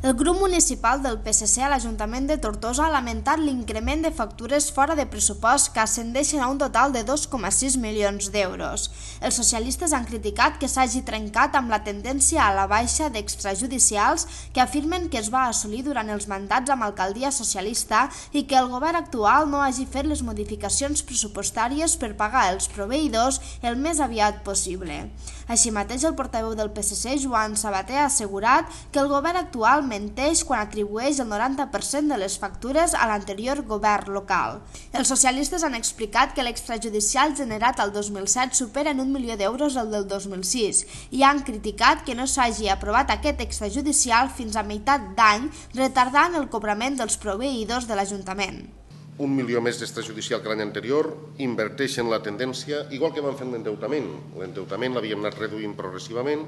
El grup municipal del PSC a l'Ajuntament de Tortosa ha lamentat l'increment de factures fora de pressupost que ascendeixen a un total de 2,6 milions d'euros. Els socialistes han criticat que s'hagi trencat amb la tendència a la baixa d'extrajudicials que afirmen que es va assolir durant els mandats amb alcaldia socialista i que el govern actual no hagi fet les modificacions pressupostàries per pagar els proveïdors el més aviat possible. Així mateix, el portaveu del PSC, Joan Sabater, ha assegurat que el govern actual menteix quan atribueix el 90% de les factures a l'anterior govern local. Els socialistes han explicat que l'extrajudicial generat al 2007 supera en 1 milió d'euros el del 2006 i han criticat que no s'hagi aprovat aquest extrajudicial fins a meitat d'any, retardant el cobrament dels proveïdors de l'Ajuntament. 1 milió més d'extrajudicial que l'any anterior, inverteixen la tendència, igual que vam fer l'endeutament. L'endeutament l'havíem anat reduint progressivament,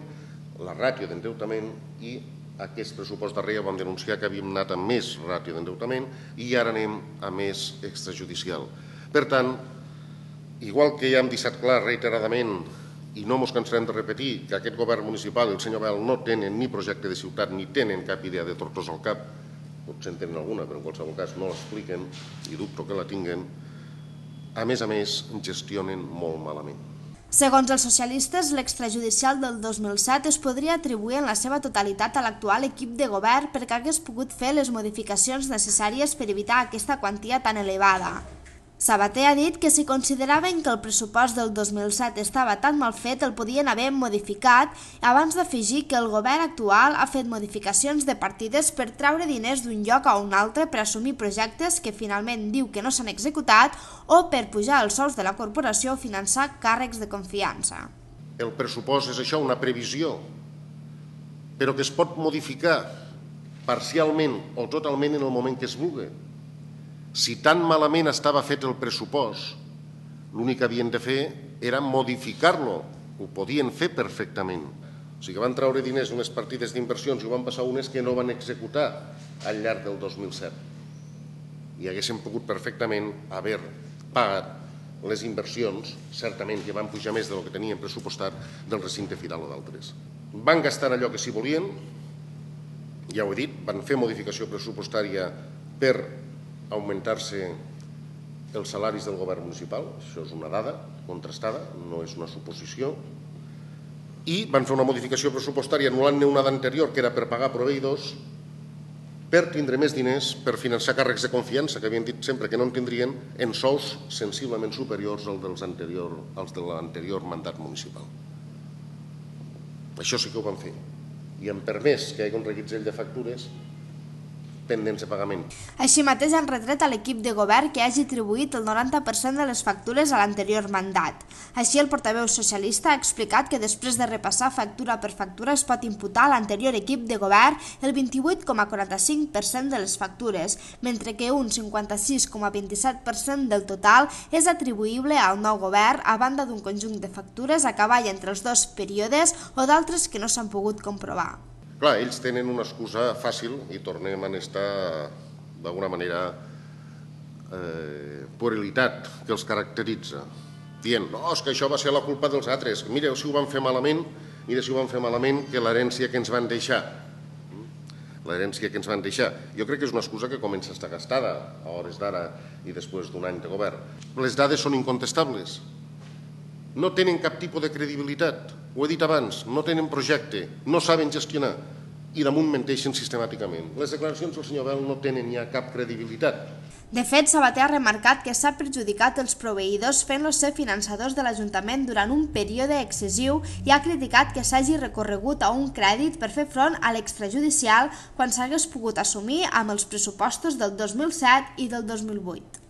la ràtio d'endeutament, i aquest pressupost darrer vam denunciar que havíem anat amb més ràtio d'endeutament i ara anem a més extrajudicial. Per tant, igual que ja hem deixat clar reiteradament i no ens cansarem de repetir que aquest govern municipal i el senyor Bel no tenen ni projecte de ciutat ni tenen cap idea de Tortosa al cap, potser en tenen alguna, però en qualsevol cas no l'expliquen i dubto que la tinguen, a més, gestionen molt malament. Segons els socialistes, l'extrajudicial del 2007 es podria atribuir en la seva totalitat a l'actual equip de govern perquè hagués pogut fer les modificacions necessàries per evitar aquesta quantia tan elevada. Sabater ha dit que si consideraven que el pressupost del 2007 estava tan mal fet el podien haver modificat, abans d'afegir que el govern actual ha fet modificacions de partides per treure diners d'un lloc a un altre per assumir projectes que finalment diu que no s'han executat o per pujar els sous de la corporació o finançar càrrecs de confiança. El pressupost és això, una previsió, però que es pot modificar parcialment o totalment en el moment que es vulgui. Si tan malament estava fet el pressupost, l'únic que havien de fer era modificar-lo. Ho podien fer perfectament. O sigui que van treure diners d'unes partides d'inversions i ho van passar unes que no van executar al llarg del 2007. I haguéssim pogut perfectament haver pagat les inversions, certament que van pujar més del que tenien pressupostat, del recinte firal o d'altres. Van gastar allò que s'hi volien, ja ho he dit, van fer modificació pressupostària per augmentar-se els salaris del govern municipal, això és una dada contrastada, no és una suposició, i van fer una modificació pressupostària anul·lant-ne una d'anterior, que era per pagar proveïdors, per tindre més diners per finançar càrrecs de confiança, que havien dit sempre que no en tindrien, en sous sensiblement superiors als de l'anterior mandat municipal. Això sí que ho van fer. I han permès que hi hagi un reguitzell de factures pendents de pagament. Així mateix han retret a l'equip de govern que hagi atribuït el 90% de les factures a l'anterior mandat. Així, el portaveu socialista ha explicat que després de repassar factura per factura es pot imputar a l'anterior equip de govern el 28,45% de les factures, mentre que un 56,27% del total és atribuïble al nou govern a banda d'un conjunt de factures a cavall entre els dos períodes o d'altres que no s'han pogut comprovar. Clar, ells tenen una excusa fàcil i tornem a estar d'alguna manera puerilitat que els caracteritza, dient, no, és que això va ser la culpa dels altres, mireu si ho van fer malament, mira si ho van fer malament que l'herència que ens van deixar. L'herència que ens van deixar. Jo crec que és una excusa que comença a estar gastada a hores d'ara i després d'un any de govern. Les dades són incontestables. No tenen cap tipus de credibilitat, ho he dit abans, no tenen projecte, no saben gestionar i damunt menteixen sistemàticament. Les declaracions del senyor Bel no tenen ja cap credibilitat. De fet, Sabater ha remarcat que s'ha perjudicat els proveïdors fent-los ser finançadors de l'Ajuntament durant un període excessiu i ha criticat que s'hagi recorregut a un crèdit per fer front a l'extrajudicial quan s'hagués pogut assumir amb els pressupostos del 2007 i del 2008.